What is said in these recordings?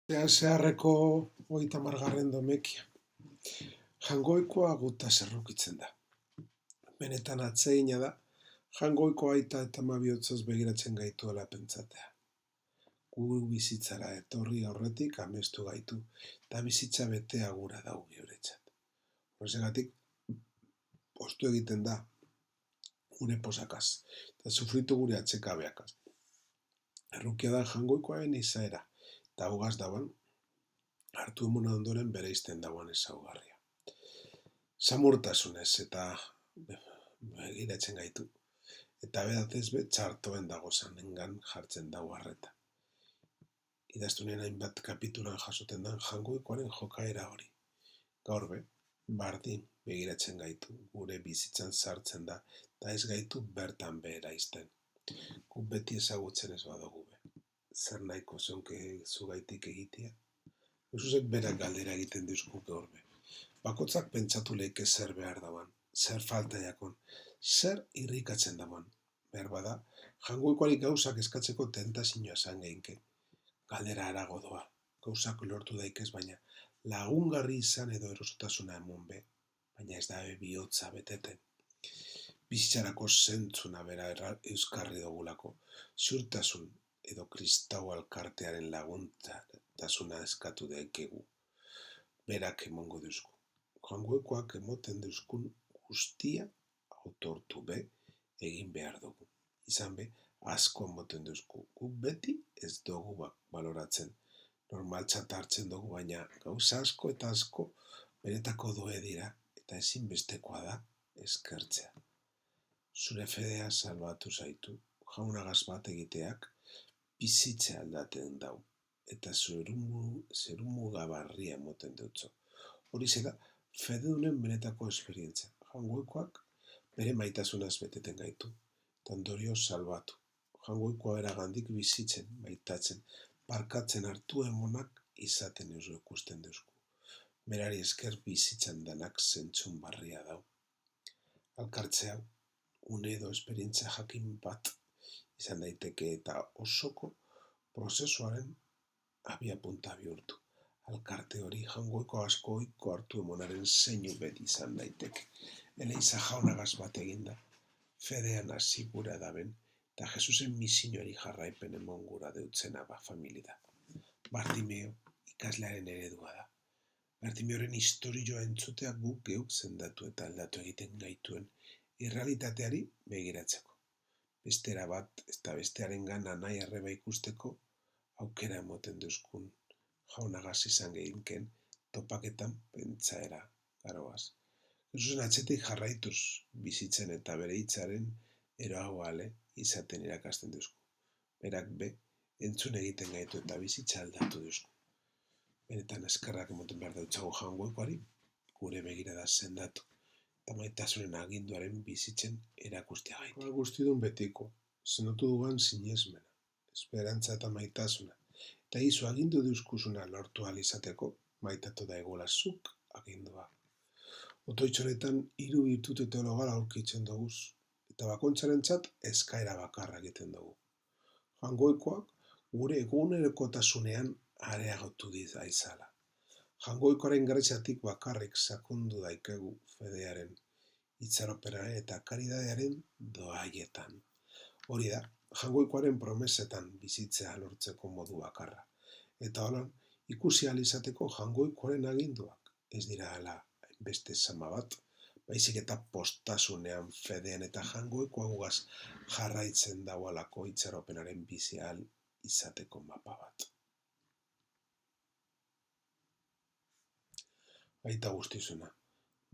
Zeharreko 30. domekia. Jangoikoa guta zerrukitzen da. Benetan atsegina da, jangoiko aita eta ama bihotzez begiratzen gaituela pentsatea. Gu bizitzara etorri aurretik amestu gaitu, eta bizitza betea gura dau geuretzat. Horregatik, postu egiten da gure posakaz, eta sufritu gure atsekabeakaz. Errukia da jangoikoaren izaera, eta hugaz daban, hartu emuna ondoren bereizten dagoen ezaugarria. Samurtasunez eta begiratzen gaitu, eta bedatez txartoen dago zanengan jartzen dago harreta. Idaztunen hainbat kapitulan jasoten den jangoikoaren jokaera hori. Gaur bardin begiratzen gaitu, gure bizitzan sartzen da, eta ez gaitu bertan behera izten. Gu beti ezagutzen ez badugu zer nahiko zeunke zugaitik egitea? Josuzek berak galdera egiten dizku gaur Bakotzak pentsatu leike zer behar daban, zer falta jakon, zer irrikatzen daban. Behar bada, jangoikoari gauzak eskatzeko tentazioa zan geinke. Galdera arago doa, gauzak lortu daikez baina, lagungarri izan edo erosotasuna emun baina ez da bihotza beteten. Bizitzarako zentzuna bera euskarri dogulako, ziurtasun edo kristau alkartearen laguntasuna eskatu daikegu. Berak emongo duzku. Jangoikoak emoten duzkun guztia autortu egin behar dugu. Izan asko emoten duzku. Guk beti ez dugu baloratzen. Normaltzat hartzen dugu, baina gauza asko eta asko benetako doe dira, eta ezinbestekoa da eskertzea. Zure fedea salbatu zaitu, jaunagaz bat egiteak bizitzea aldaten dau, eta zerumu gabarria emoten dutzo. Hori zera, fededunen benetako esperientzia. Jangoikoak bere maitasunaz beteten gaitu, eta ondorio salbatu. Jangoikoa eragandik bizitzen, maitatzen, barkatzen hartu emonak izaten eusu ikusten duzku. Berari esker bizitzan danak zentzun barria dau. Alkartzea, une edo esperientzia jakin bat izan daiteke eta osoko prozesuaren abia punta bihurtu. Alkarte hori jangoiko asko oiko hartu emonaren zeinu beti izan daiteke. Eleiza jaunagaz bat eginda, fedean hasi gura daben, eta Jesusen misioari jarraipen emon gura deutzena familia da. Bartimeo ikaslearen eredua da. Bartimeoren historioa entzutea guk geuk zendatu eta aldatu egiten gaituen irrealitateari begiratzeko. Bestera bat, ez da bestearen gana nahi arreba ikusteko, aukera emoten duzkun jaunagaz izan gehinken topaketan pentsaera garoaz. Jesusen atzetik jarraituz bizitzen eta bere hitzaren eroagoale izaten irakasten duzku. Berak entzun egiten gaitu eta bizitza aldatu duzku. Benetan eskerrak emoten behar dautzago jangoikoari, gure begirada sendatu, eta maitasunen aginduaren bizitzen erakustea gaitik. Guztidun betiko, zendotu dugan sinesmena, esperantza eta maitasuna, eta izu agindu duzkusuna lortu alizateko, maitatu da egolazuk agindua. Otoitxoretan 3 virtute teologala aurkitzen doguz, eta bakontzarentzat eskaera bakarra egiten dugu. Jangoikoak gure egunerokotasunean areagotu daizala. Jangoikoaren greziatik bakarrik sakondu daikegu fedearen, itxaroperaren eta karidadearen doaietan. Hori da, jangoikoaren promesetan bizitzea lortzeko modu bakarra. Eta holan, ikusi alizateko jangoikoaren aginduak, ez dira hala beste sama bat, baizik eta postasunean fedean eta jangoikoa gugaz jarraitzen daualako itxaropenaren bizial izateko mapa bat. Baita guztizuna,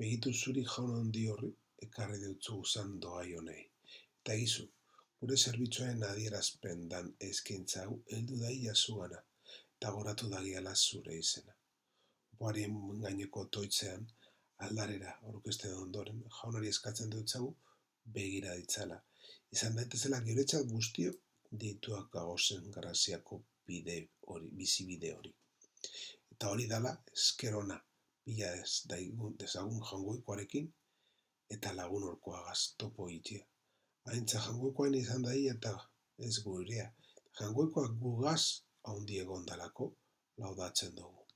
begitu zuri jaun handi horri ekarri deutzu guzan doai honei. Eta gizu, gure zerbitzuaren adierazpen dan eskaintza hau heldu da iazugana, eta goratu dagiala zure izena. Oparien gaineko toitzean, aldarera aurkezten ondoren, jaunari eskatzen dutzagu begira ditzala. Izan daitezela geuretzat guztiok dituak gagozen graziako bizibide hori. Eta hori dala eskerona, bila dezagun jangoikoarekin eta lagun orkoagaz topo itia. Haintza jangoikoen izan dahi eta ez gurea. Jangoikoak gugaz haundi egon dalako laudatzen dugu.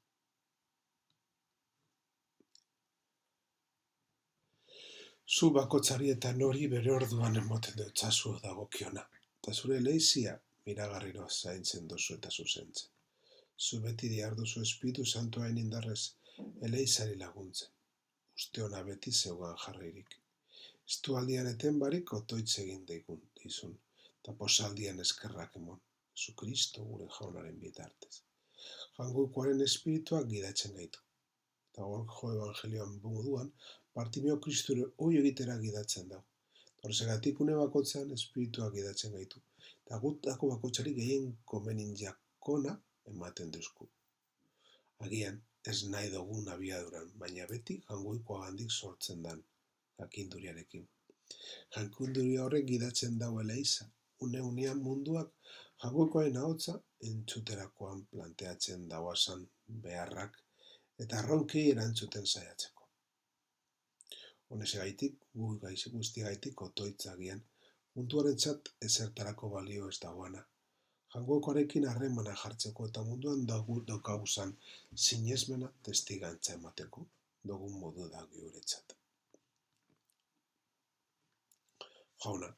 Zu bakotzari eta nori bere orduan emoten dutzazu dagokiona, eta zure leizia miragarriro zaintzen duzu eta zuzentzen. Zu beti diarduzu Espiritu Santuaren indarrez eleizari laguntzen. Uste hona beti zeugan jarririk. Estualdian eten barik otoitz egin dizun, eta posaldian eskerrak emon, Jesu Kristo gure jaunaren bitartez. Jangoikoaren espirituak gidatzen gaitu. Eta jo evangelioan moduan, Bartimeo Kristore hoi egitera gidatzen dago. Horregatik une bakotzean espirituak gidatzen gaitu. Eta gutako bakotzari gehien komenin jakona ematen duzku. Agian, ez nahi dugun abiaduran, baina beti jangoikoagandik sortzen dan jakinduriarekin. Jakinduria horrek gidatzen dago eleiza, une-unean munduak jangoikoaren ahotsa entzuterakoan planteatzen dauazan beharrak eta arronkei erantzuten saiatzeko. Honezegaitik, guztigaitik otoitzagian, munduarentzat ezertarako balio ez dagoana. Jangoikoarekin harremana jartzeko eta munduan daukaguzan sinesmena testigantza emateko, dugun modu da guretzat. Jauna,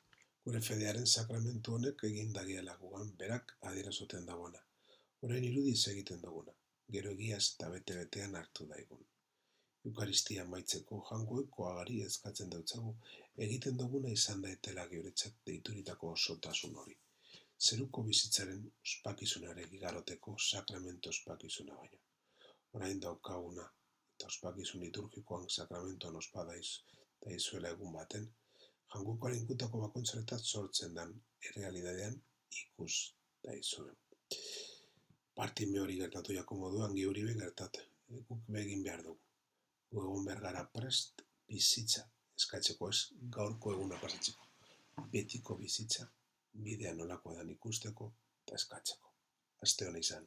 gure fedearen sakramentu honek egin dagiela gugan berak adierazoten dagoena. Orain irudiz egiten duguna, gero egiaz eta bete-betean hartu daigun. Eukaristia maitzeko jangoikoagari eskatzen dautzagu egiten duguna izan daitela guretzat deituritako osotasun hori. Zeruko bizitzaren ospakizunare gigaroteko sakramento ospakizuna baino. Orain daukaguna eta ospakizun liturgikoan sakramentoan daizuela egun baten, jangoikoaren gutako bakontzaretat sortzen dan errealidadean ikus daizuen. Bartimeo hori gertatu jako moduan geuri guk begin behar dugu. Gu egon behar gara prest bizitza eskatzeko ez gaurko eguna pasatzeko. Betiko bizitza bidea nolakoa dan ikusteko eta eskatzeko. Aste hona izan.